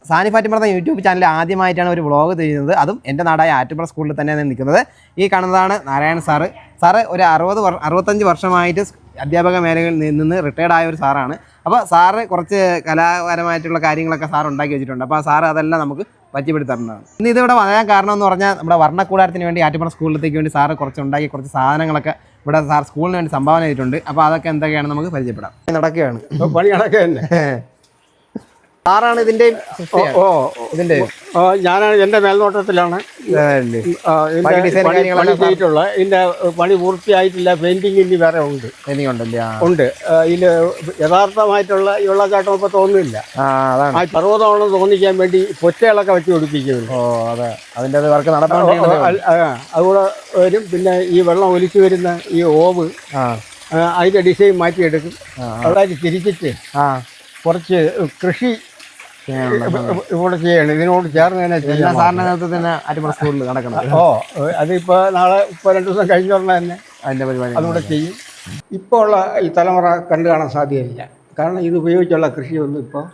Sanif ആറ്റുംപുറത്തെ YouTube channel ആദ്യമായിട്ടാണ് ഒരു vlog ചെയ്യുന്നത്. അതും എൻ്റെ നാടായ ആറ്റുംപുറ സ്കൂളിൽ തന്നെയാണ് നിൽക്കുന്നത്. ഈ കാണുന്നതാണ് നാരായണൻ സാറ്. ഒരു 65 വർഷമായിട്ട് അധ്യാപക മേഖലയിൽ നിന്ന് റിട്ടയർഡ് ആയ ഒരു സാറാണ്. അപ്പോൾ സാറ് കുറച്ച് കലാപരമായിട്ടുള്ള കാര്യങ്ങളൊക്കെ സാർ ഉണ്ടാക്കി വെച്ചിട്ടുണ്ട്. അപ്പോൾ ആ സാറ് അതെല്ലാം നമുക്ക് പറ്റിപ്പെടുത്താറുണ്ടാണ്. ഇന്ന് ഇതിവിടെ വരാൻ കാരണം എന്ന് പറഞ്ഞാൽ നമ്മുടെ വർണ്ണക്കൂടാരത്തിന് വേണ്ടി ആറ്റുംപുറ സ്കൂളിലേക്ക് വേണ്ടി സാറ് കുറച്ച് സാധനങ്ങളൊക്കെ ഇവിടെ സാർ സ്കൂളിന് വേണ്ടി സംഭാവന ചെയ്തിട്ടുണ്ട്. അപ്പോൾ അതൊക്കെ എന്തൊക്കെയാണ് നമുക്ക് പരിചയപ്പെടാം. നടക്കുകയാണ് പണി നടക്കുക തന്നെ. സാറാണ് ഇതിൻ്റെയും ഞാനാണ് എൻ്റെ മേൽനോട്ടത്തിലാണ് പണി ചെയ്തിട്ടുള്ള. ഇതിൻ്റെ പണി പൂർത്തിയായിട്ടില്ല. പെയിന്റിങ് ഇനി വേറെ ഉണ്ട്. ഉണ്ട്. ഇതിൽ യഥാർത്ഥമായിട്ടുള്ള ഈ വെള്ളച്ചാട്ടം ഇപ്പം തോന്നുന്നില്ല. ആ പർവ്വതമാണെന്ന് തോന്നിക്കാൻ വേണ്ടി പൊറ്റകളൊക്കെ വെച്ച് പിടിപ്പിക്കുന്നു. അതിൻ്റെ വർക്ക് നടത്താൻ അതുകൂടെ വരും. പിന്നെ ഈ വെള്ളം ഒലിച്ചു വരുന്ന ഈ ഓവ് അതിൻ്റെ ഡിസൈൻ മാറ്റിയെടുക്കും. അവിടെ തിരിച്ചിട്ട് കുറച്ച് കൃഷി ഇവിടെ ചെയ്യണം. ഇതിനോട് ചേർന്ന് തന്നെ ചെയ്യാം. സാറിൻ്റെ നേതൃത്വത്തിന് ആറ്റുംപുറ സ്കൂളിൽ നടക്കണം. അതിപ്പോൾ നാളെ 2 ദിവസം കഴിഞ്ഞ ഉടനെ തന്നെ അതിൻ്റെ പരിപാടി അതുകൂടെ ചെയ്യും. ഇപ്പോൾ ഉള്ള ഈ തലമുറ കണ്ടു കാണാൻ സാധ്യതയില്ല. കാരണം ഇത് ഉപയോഗിച്ചുള്ള കൃഷിയൊന്നും ഇപ്പോൾ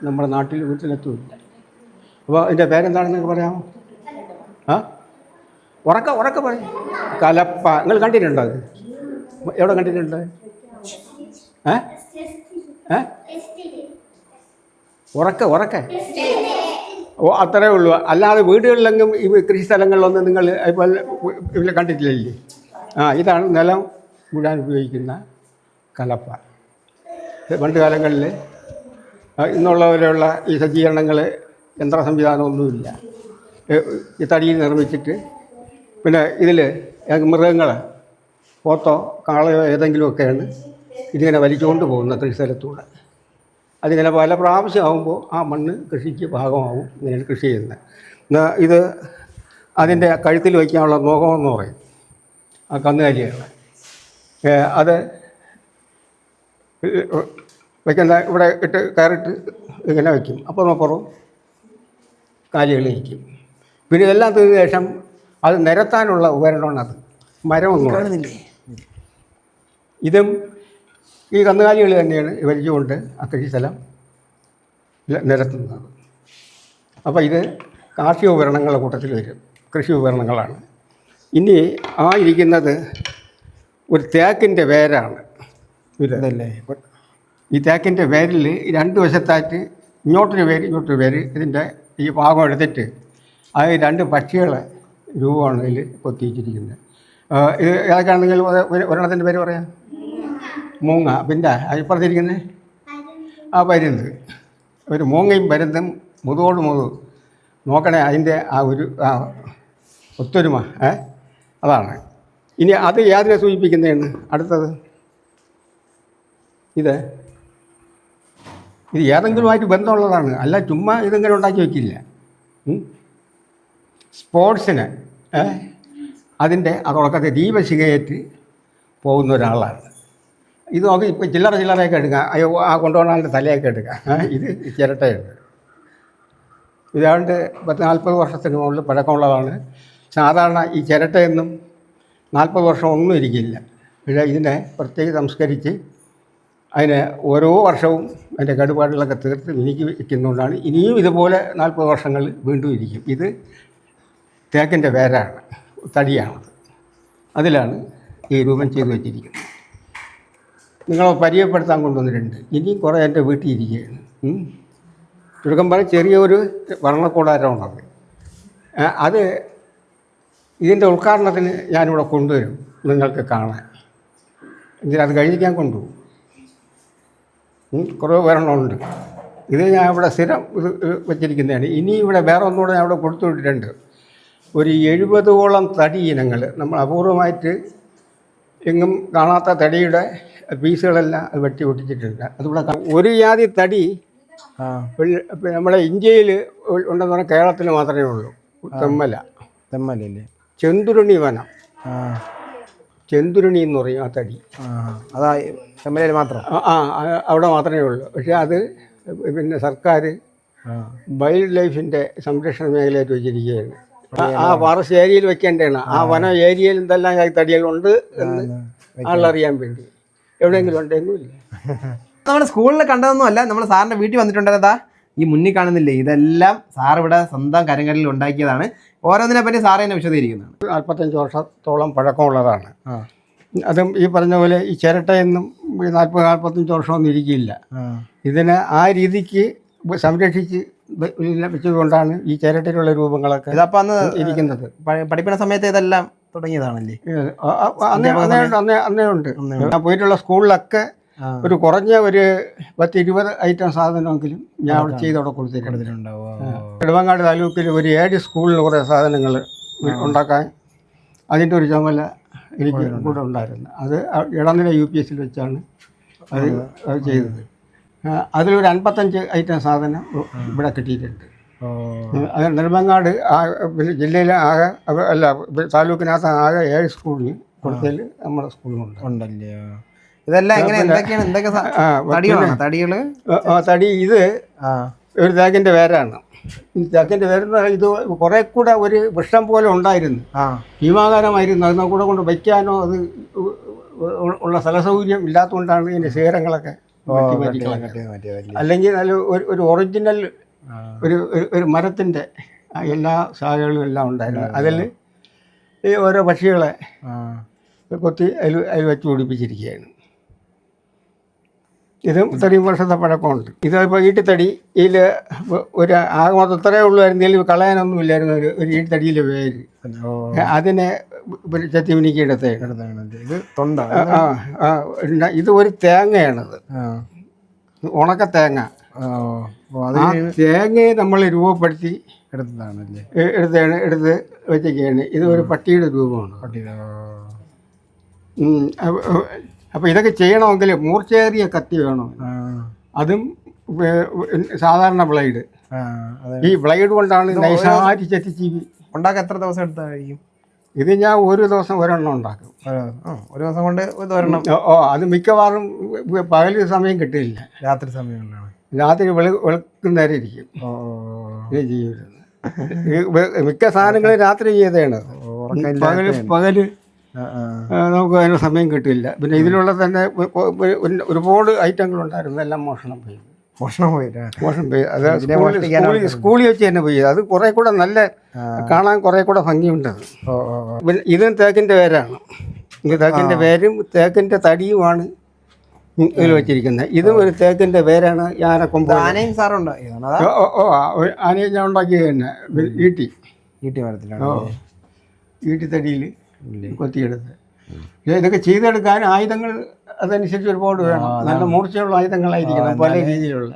നമ്മുടെ നാട്ടിൽ വീട്ടിലെത്തുമില്ല. അപ്പോൾ ഇതിൻ്റെ പേരെന്താണെന്ന് നിങ്ങൾക്ക് പറയാമോ? ഉറക്കെ പറയും. കലപ്പ. നിങ്ങൾ കണ്ടിട്ടുണ്ടോ അത്? എവിടെ കണ്ടിട്ടുണ്ട്? ഉറക്കെ അത്രേ ഉള്ളൂ. അല്ലാതെ വീടുകളിലെങ്കിലും ഈ കൃഷി സ്ഥലങ്ങളിലൊന്നും നിങ്ങൾ ഇപ്പോൾ ഇവിടെ കണ്ടിട്ടില്ലേ? ഇതാണ് നിലം വിടാൻ ഉപയോഗിക്കുന്ന കലപ്പ. പണ്ട് കാലങ്ങളിൽ ഇന്നുള്ളവരെയുള്ള ഈ സജ്ജീകരണങ്ങൾ യന്ത്ര സംവിധാനമൊന്നുമില്ല. ഈ തടിയിൽ നിർമ്മിച്ചിട്ട് പിന്നെ ഇതിൽ മൃഗങ്ങൾ പോത്തോ കാളയോ ഏതെങ്കിലുമൊക്കെയാണ് ഇതിങ്ങനെ വലിച്ചുകൊണ്ട് പോകുന്ന കൃഷി സ്ഥലത്തൂടെ. അതിങ്ങനെ പല പ്രാവശ്യമാകുമ്പോൾ ആ മണ്ണ് കൃഷിക്ക് ഭാഗമാവും. ഇങ്ങനെയാണ് കൃഷി ചെയ്യുന്നത്. ഇത് അതിൻ്റെ കഴുത്തിൽ വയ്ക്കാനുള്ള നോകമെന്ന് പറയും. ആ കന്നുകാലിയാണ് അത് വയ്ക്കുന്ന. ഇവിടെ കയറിട്ട് ഇങ്ങനെ വയ്ക്കും. അപ്പുറം കാലികൾ വയ്ക്കും. പിന്നെ ഇതെല്ലാം തീർന്ന ശേഷം അത് നിരത്താനുള്ള ഉപകരണമാണ്. അത് മരമൊന്നും കാണുന്നില്ലേ? ഇതും ഈ കന്നുകാലികൾ തന്നെയാണ് വലിച്ചുകൊണ്ട് ആ കൃഷി സ്ഥലം നിരത്തുന്നത്. അപ്പോൾ ഇത് കാർഷിക ഉപകരണങ്ങളുടെ കൂട്ടത്തിൽ വരും. കൃഷി ഉപകരണങ്ങളാണ്. ഇനി ഇരിക്കുന്നത് ഒരു തേക്കിൻ്റെ വേരാണ്. ഇതല്ലേ? ഈ തേക്കിൻ്റെ വേരിൽ 2 വശത്തായിട്ട് ഇങ്ങോട്ടൊരു വേര് ഇതിൻ്റെ ഈ ഭാഗം എടുത്തിട്ട് അത് 2 പക്ഷികളെ രൂപമാണ് ഇതിൽ കൊത്തിച്ചിരിക്കുന്നത്. ഇത് ഏതൊക്കെയാണെങ്കിൽ ഒരെണ്ണത്തിൻ്റെ പേര് പറയാം. മൂങ്ങ. പിന്നെ അപ്പുറത്തിരിക്കുന്നത് പരുന്ത്. ഒരു മൂങ്ങയും പരുന്തും മുതുകോട് നോക്കണേ. അതിൻ്റെ ഒരു ഒത്തൊരുമ അതാണ്. ഇനി അത് യാതിനെ സൂചിപ്പിക്കുന്നതാണ്. അടുത്തത് ഇത് ഏതെങ്കിലുമായിട്ട് ബന്ധമുള്ളതാണ്. അല്ല ചുമ്മാ ഇതിങ്ങനെ ഉണ്ടാക്കി വയ്ക്കില്ല. സ്പോർട്സിന് അതിൻ്റെ തുടക്കത്തെ ദീപശിഖയേറ്റ് പോകുന്ന ഒരാളാണ്. ഇത് നോക്കി ഇപ്പോൾ ചില്ലറയൊക്കെ എടുക്കാം. കൊണ്ടുപോകുന്ന ആളുടെ തലയൊക്കെ എടുക്കാം. ഇത് ചിരട്ടയുണ്ട്. ഇതാണ്ട് 40 വർഷത്തിന് മുകളിൽ പഴക്കമുള്ളതാണ്. സാധാരണ ഈ ചിരട്ടയൊന്നും 40 വർഷം ഒന്നും ഇരിക്കില്ല. പക്ഷേ ഇതിനെ പ്രത്യേകം സംസ്കരിച്ച് അതിന് ഓരോ വർഷവും അതിൻ്റെ കേടുപാടുകളൊക്കെ തീർത്ത് മിനുക്കി വയ്ക്കുന്നതുകൊണ്ടാണ് ഇനിയും ഇതുപോലെ 40 വർഷങ്ങൾ വീണ്ടും ഇരിക്കും. ഇത് തേക്കിൻ്റെ വേരാണ്, തടിയാണത്. അതിലാണ് ഈ രൂപം ചെയ്തു വച്ചിരിക്കുന്നത്. നിങ്ങളെ പരിചയപ്പെടുത്താൻ കൊണ്ടുവന്നിട്ടുണ്ട്. ഇനിയും കുറേ എൻ്റെ വീട്ടിൽ ഇരിക്കുകയാണ്. ചുരുക്കം പറഞ്ഞാൽ ചെറിയൊരു വർണ്ണക്കൂടാരമാണത്. അത് ഇതിൻ്റെ ഉദ്ഘാടനത്തിന് ഞാനിവിടെ കൊണ്ടുവരും നിങ്ങൾക്ക് കാണാൻ. അത് കഴിഞ്ഞ് ഞാൻ കൊണ്ടുപോകും. കുറേ വരണമുണ്ട്. ഇത് ഞാൻ ഇവിടെ സ്ഥിരം ഇത് വച്ചിരിക്കുന്നതാണ്. ഇനി ഇവിടെ വേറെ ഒന്നുകൂടെ ഞാൻ ഇവിടെ കൊടുത്തു വിട്ടിട്ടുണ്ട്. ഒരു 70ഓളം തടി ഇനങ്ങൾ നമ്മൾ അപൂർവമായിട്ട് എങ്ങും കാണാത്ത തടിയുടെ പീസുകളെല്ലാം അത് വെട്ടി ഒട്ടിച്ചിട്ടുണ്ട്. അതുകൂടെ ഒരു ജാതി തടി നമ്മുടെ ഇന്ത്യയിൽ ഉണ്ടെന്ന് പറഞ്ഞാൽ കേരളത്തിൽ മാത്രമേ ഉള്ളൂ. തെമ്മലല്ലേ? ചെന്തുരുണി വനം. ചെന്തുരുണി എന്ന് പറയും ആ തടി. അതാ തെമ്മലയിൽ മാത്രം. അവിടെ മാത്രമേ ഉള്ളൂ. പക്ഷേ അത് പിന്നെ സർക്കാർ വൈൽഡ് ലൈഫിൻ്റെ സംരക്ഷണ മേഖലയായിട്ട് വെച്ചിരിക്കുകയാണ്. ആ ഫോറസ്റ്റ് ഏരിയയിൽ വെക്കേണ്ടതാണ്. ആ വന ഏരിയയിൽ എന്തെല്ലാം തടികളുണ്ട് എന്ന് ആളറിയാൻ വേണ്ടി. എവിടെയെങ്കിലും ഉണ്ടെങ്കിലും ഇല്ല. നമ്മുടെ സ്കൂളിൽ കണ്ടതൊന്നും അല്ല, നമ്മൾ സാറിൻ്റെ വീട്ടിൽ വന്നിട്ടുണ്ടതാ ഈ മുന്നിൽ കാണുന്നില്ലേ, ഇതെല്ലാം സാർ ഇവിടെ സ്വന്തം കരങ്ങളിൽ ഉണ്ടാക്കിയതാണ്. ഓരോന്നിനെ പറ്റി സാറ് തന്നെ വിശദീകരിക്കുന്നതാണ്. 45 വർഷത്തോളം പഴക്കമുള്ളതാണ്. അതും ഈ പറഞ്ഞ പോലെ ഈ ചിരട്ടയൊന്നും 40-45 വർഷമൊന്നും ഇരിക്കില്ല. ഇതിനെ ആ രീതിക്ക് സംരക്ഷിച്ച് വെച്ചതുകൊണ്ടാണ് ഈ ചിരട്ടയിലുള്ള രൂപങ്ങളൊക്കെ ഇതപ്പോൾ അന്ന് ഇരിക്കുന്നത്. പഠിപ്പിക്കുന്ന സമയത്ത് ഇതെല്ലാം തുടങ്ങിയതാണല്ലേ? അന്നേ ഉണ്ട്. ഞാൻ പോയിട്ടുള്ള സ്കൂളിലൊക്കെ ഒരു കുറഞ്ഞ ഒരു 10-20 ഐറ്റം സാധനമെങ്കിലും ഞാൻ അവിടെ ചെയ്തവിടെ കൊടുത്തിട്ടുണ്ടാവും. നെടുമങ്ങാട് താലൂക്കിൽ ഒരു 7 സ്കൂളിൽ കുറേ സാധനങ്ങൾ ഉണ്ടാക്കാൻ അതിൻ്റെ ഒരു ചുമല എനിക്ക് കൂടെ ഉണ്ടായിരുന്നു. അത് ഇടനില UPSൽ വെച്ചാണ് അത് ചെയ്തത്. അതിലൊരു 55 ഐറ്റം സാധനം ഇവിടെ കിട്ടിയിട്ടുണ്ട്. അത് നെടുമങ്ങാട് പിന്നെ ജില്ലയിലെ ആകെ അല്ല താലൂക്കിനകത്ത് ആകെ 7 സ്കൂളിൽ കൊടുത്തതിൽ നമ്മുടെ സ്കൂളിലുണ്ട്. ഉണ്ടല്ലേ? ഇതെല്ലാം എങ്ങനെ എന്തൊക്കെയാണ്? എന്തൊക്കെ തടികള്? തടി ഇത് ഒരു തേക്കിൻ്റെ വേരാണ്. ഈ തേക്കിൻ്റെ വേരെന്ന് ഇത് കുറെ കൂടെ ഒരു വൃക്ഷം പോലെ ഉണ്ടായിരുന്നു, ഭീമാകാരമായിരുന്നു. അതിനെ കൂടെ കൊണ്ട് വയ്ക്കാനോ അത് ഉള്ള സ്ഥലസൗകര്യം ഇല്ലാത്തതുകൊണ്ടാണ് ഇതിൻ്റെ ശേഖരങ്ങളൊക്കെ അല്ലെങ്കിൽ നല്ല ഒരു ഒറിജിനൽ ഒരു മരത്തിൻ്റെ എല്ലാ ശാഖകളും എല്ലാം ഉണ്ടായിരുന്നു. അതിൽ ഈ ഓരോ പക്ഷികളെ കൊത്തി അതിൽ വെച്ച് പിടിപ്പിച്ചിരിക്കുകയാണ്. ഇതും ഇത്രയും വർഷത്തെ പഴക്കമുണ്ട്. ഇതിപ്പോൾ ഈട്ടിത്തടി ഇതിൽ ഒരു ആകെ മൊത്തം ഇത്രയേ ഉള്ളായിരുന്നെങ്കിൽ കളയാനൊന്നും ഇല്ലായിരുന്നു. ഒരു ഈട്ടിത്തടിയിലെ പേര് അതിനെ ചെത്തി മിനിക്ക് എടുത്താണ്. ഇത് തൊണ്ട. ഇത് ഒരു തേങ്ങയാണത്, ഉണക്ക തേങ്ങ. ആ തേങ്ങയെ നമ്മൾ രൂപപ്പെടുത്തി എടുത്തതാണല്ലേ? എടുത്ത് വെച്ചൊക്കെയാണ്. ഇത് ഒരു പട്ടിയുടെ രൂപമാണ്. അപ്പോൾ ഇതൊക്കെ ചെയ്യണമെങ്കിൽ മൂർച്ചയേറിയ കത്തി വേണം. അതും സാധാരണ ബ്ലേഡ്. ഈ ബ്ലേഡ് കൊണ്ടാണ് നൈസാരി ചെത്തിച്ച് ഉണ്ടാക്കാൻ എത്ര ദിവസം എടുത്തായിരിക്കും? ഇത് ഞാൻ ഒരു ദിവസം ഒരെണ്ണം ഉണ്ടാക്കും. ഒരു ദിവസം കൊണ്ട് ഒരെണ്ണം? അത് മിക്കവാറും പകൽ സമയം കിട്ടില്ല, രാത്രി സമയങ്ങളിലാണ്. രാത്രി വെളുക്കുന്നേരം ഇരിക്കും ഇത് ചെയ്യുന്നത്. മിക്ക സാധനങ്ങളും രാത്രി ചെയ്തതാണ്. പകല് നമുക്ക് അതിന് സമയം കിട്ടില്ല. പിന്നെ ഇതിലുള്ള തന്നെ ഒരുപാട് ഐറ്റങ്ങളുണ്ടായിരുന്നു, എല്ലാം മോഷണം പോയി. അത് സ്കൂളിൽ വെച്ച് തന്നെ പോയി. അത് കുറെ കൂടെ നല്ല കാണാൻ കുറെ കൂടെ ഭംഗിയുണ്ട്. പിന്നെ ഇതും തേക്കിൻ്റെ വേരാണ്. ഇത് തേക്കിൻ്റെ വേരും തേക്കിൻ്റെ തടിയുമാണ് ഇതിൽ വെച്ചിരിക്കുന്നത്. ഇതും ഒരു തേക്കിൻ്റെ വേരാണ്. ആനക്കൊമ്പ് ആനയെ ഞാൻ ഉണ്ടാക്കിയത് തന്നെ ഈട്ടിത്തടിയിൽ കൊത്തിയെടുത്ത്. ഇതൊക്കെ ചെയ്തെടുക്കാൻ ആയുധങ്ങൾ അതനുസരിച്ച് ഒരുപാട് വേണം. നല്ല മൂർച്ചയുള്ള ആയുധങ്ങളായിരിക്കണം, പല രീതിയിലുള്ള.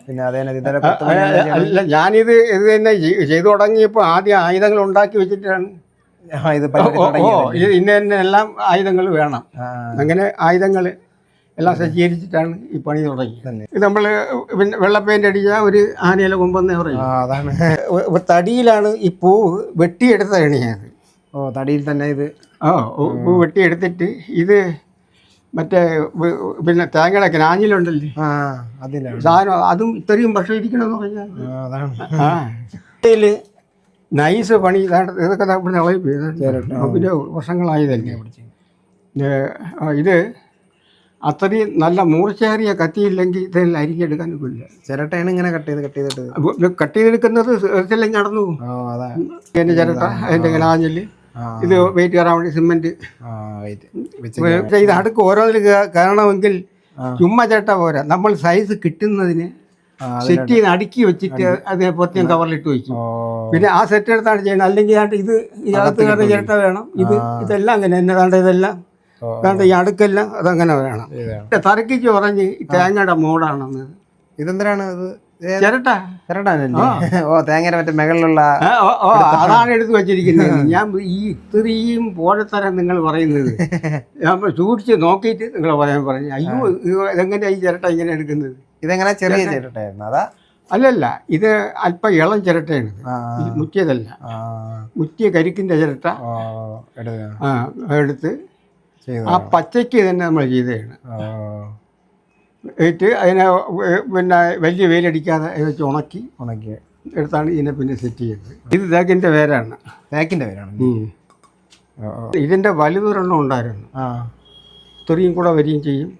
അല്ല, ഞാനിത് തന്നെ ചെയ്തു തുടങ്ങിയപ്പോൾ ആദ്യം ആയുധങ്ങൾ ഉണ്ടാക്കി വെച്ചിട്ടാണ് ഇത് ഇന്ന എല്ലാം ആയുധങ്ങൾ വേണം. അങ്ങനെ ആയുധങ്ങൾ എല്ലാം സജ്ജീകരിച്ചിട്ടാണ് ഈ പണി തുടങ്ങി. ഇത് നമ്മൾ വെള്ള പെയിൻ്റ് അടിച്ചാൽ ഒരു ആനയിലെ കൊമ്പെന്നേ പറയും. അതാണ്. തടിയിലാണ് ഈ പൂവ് വെട്ടിയെടുത്ത എണിയത്. തടിയിൽ തന്നെ ഇത് പൂ വെട്ടിയെടുത്തിട്ട് ഇത് മറ്റേ പിന്നെ തേങ്ങയുടെ ഗ്രാഞ്ഞിലുണ്ടല്ലേ സാധനം, അതും ഇത്രയും വർഷം ഇരിക്കണമെന്ന് പറഞ്ഞാൽ നൈസ് പണി. ഇതൊക്കെ ഇവിടെ ഇളകി പിന്നെ വർഷങ്ങളായതല്ലേ. ഇത് അത്രയും നല്ല മൂർച്ചയേറിയ കത്തിയില്ലെങ്കിൽ ഇതിൽ അരിഞ്ഞെടുക്കാൻ ഒക്കില്ല. ചിരട്ടയാണ് ഇങ്ങനെ കട്ട് ചെയ്തെടുക്കുന്നത്. ഇല്ലെങ്കിൽ നടന്നു പോകും. അതിൻ്റെ ചിരട്ട, അതിൻ്റെ ഗ്രാഞ്ഞിൽ ഇത് വെയിറ്റ് കയറാൻ വേണ്ടി സിമെന്റ് ഇത് അടുക്ക് ഓരോന്നിൽ കയറണമെങ്കിൽ ചുമ്മാ ചേട്ട പോരാ. നമ്മൾ സൈസ് കിട്ടുന്നതിന് സെറ്റ് ചെയ്ത് അടുക്കി വെച്ചിട്ട് അതേ പ്രത്യേകം കവറിലിട്ട് വയ്ക്കും. പിന്നെ ആ സെറ്റ് എടുത്താണ് ചെയ്യുന്നത്. അല്ലെങ്കിൽ ഇത് ഇതിനകത്ത് കയറുന്ന ചേട്ട വേണം. ഇതെല്ലാം അങ്ങനെ എന്നതാണ്ട് ഇതെല്ലാം അതാണ്ട് ഈ അടുക്കെല്ലാം അതങ്ങനെ വേണം. തറക്കിച്ച് പറഞ്ഞ് തേങ്ങയുടെ മോഡാണെന്ന്. ഇതെന്തിനാണ് ഇത്? ചിരട്ട. തേങ്ങയുടെ മറ്റേ മുകളിലുള്ള അതാണ് എടുത്ത് വെച്ചിരിക്കുന്നത്. ഞാൻ ഈ ഇത്രയും പോഴത്തരം നിങ്ങൾ പറയുന്നത് ഞാൻ സൂക്ഷിച്ച് നോക്കിയിട്ട് നിങ്ങൾ പറയാൻ പറഞ്ഞു. അയ്യോ, ഇതെങ്ങനെയാ ഈ ചിരട്ട ഇങ്ങനെ എടുക്കുന്നത്? ഇതെങ്ങനെ ചെറിയ ചിരട്ടയായിരുന്നു? അതാ? അല്ലല്ല, ഇത് അല്പം ഇളം ചിരട്ടയാണ്. മുറ്റിയതല്ല, മുറ്റിയ കരിക്കിൻ്റെ ചിരട്ട എടുത്ത് ആ പച്ചയ്ക്ക് തന്നെ നമ്മൾ ചെയ്തതാണ്. ഇട്ട് അതിനെ പിന്നെ വലിയ വെയിലടിക്കാതെ വെച്ച് ഉണക്കി എടുത്താണ് ഇതിനെ പിന്നെ സെറ്റ് ചെയ്തത്. ഇത് തേക്കിൻ്റെ വേരാണ്. ഇതിൻ്റെ വലുതൊരെണ്ണം ഉണ്ടായിരുന്നു. ഇത്രയും കൂടെ വരികയും ചെയ്യും.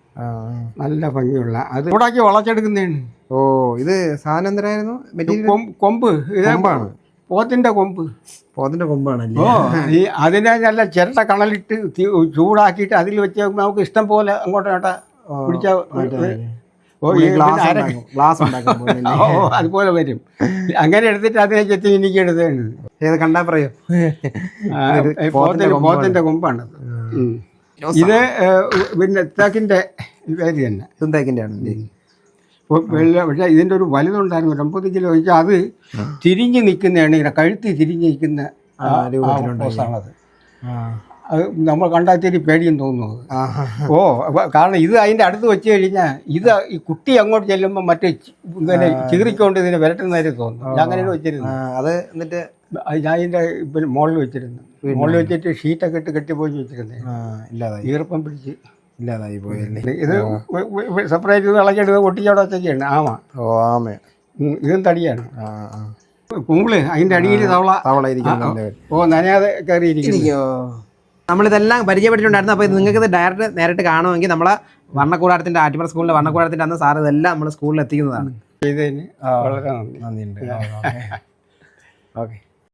നല്ല ഭംഗിയുള്ള അത് ചൂടാക്കി വളച്ചെടുക്കുന്നതാണ്. ഓ ഇത് സാധനം എന്തിനായിരുന്നു? മെറ്റീരിയൽ കൊമ്പ് കൊമ്പാണ്. പോത്തിന്റെ കൊമ്പ്. പോത്തിന്റെ കൊമ്പാണല്ലേ? ഓ ഈ അതിനെ നല്ല ചിരട്ട കണലിട്ട് ചൂടാക്കിയിട്ട് അതിൽ വെച്ച് നമുക്ക് ഇഷ്ടം പോലെ അങ്ങോട്ടും ഇങ്ങോട്ടാ പിടിച്ച ഗ്ലാസ് ഉണ്ടാക്കാൻ അതുപോലെ വരും. അങ്ങനെ എടുത്തിട്ട് അതിനെ ചെത്തി എനിക്ക് എടുത്തേണ്ടത്. ഏത് കണ്ടാ പറയൂ. പോത്തിന്റെ കൊമ്പാണത്. ഇത് പിന്നെ തേക്കിന്റെ പേര് തന്നെ. തേക്കിന്റെ ആണ്. പക്ഷേ ഇതിൻ്റെ ഒരു വലുതുണ്ടായിരുന്നു 50 കിലോ വെച്ചാൽ അത് തിരിഞ്ഞ് നിൽക്കുന്നതാണ്. ഇങ്ങനെ കഴുത്തി തിരിഞ്ഞ് നിൽക്കുന്ന പോസാണത്. അത് നമ്മൾ കണ്ടാൽ തിരി പേടിയും തോന്നുന്നത്. ഓ കാരണം ഇത് അതിൻ്റെ അടുത്ത് വെച്ച് കഴിഞ്ഞാൽ ഇത് ഈ കുട്ടി അങ്ങോട്ട് ചെല്ലുമ്പോൾ മറ്റേ ഇങ്ങനെ ചികിറിക്കൊണ്ട് ഇതിനെ വിരട്ടുന്നതായിട്ട് തോന്നുന്നു. ഞാൻ അങ്ങനെ വെച്ചിരുന്നു. അത് എന്നിട്ട് ഞാൻ ഇതിൻ്റെ മുകളിൽ വെച്ചിരുന്നു. മുകളിൽ വെച്ചിട്ട് ഷീറ്റൊക്കെ ഇട്ട് കെട്ടിപ്പോയി വെച്ചിരുന്നേ. ഇല്ലാതായി, ഈർപ്പം പിടിച്ച് ഇല്ലാതായി പോയല്ലേ. ഇത് സെപ്പറേറ്റ് ഇത് ഇളക്കിയെടുത്ത് ഒട്ടിച്ചവിടെ വെച്ചൊക്കെയാണ് ആമ. ഓ ആമ. ഇതും തടിയാണ്. കുമ്പിള് അതിൻ്റെ അടിയിൽ തവള ഇരിക്കുന്നു. ഓ നനയാതെ കയറിയിരിക്കുന്നു. നമ്മളിതെല്ലാം പരിചയപ്പെട്ടിട്ടുണ്ടായിരുന്നു. അപ്പോൾ ഇത് നിങ്ങൾക്ക് ഇത് നേരിട്ട് കാണുമെങ്കിൽ നമ്മളെ വർണ്ണക്കൂടാരത്തിൻ്റെ ആറ്റുപാറ സ്കൂളിലെ വർണ്ണക്കൂടാരത്തിൻ്റെ അന്ന് സാർ ഇതെല്ലാം നമ്മൾ സ്കൂളിൽ എത്തിക്കുന്നതാണ്. ഇതിന് വളരെ നന്ദി. നന്ദിയുണ്ട്. ഓക്കെ.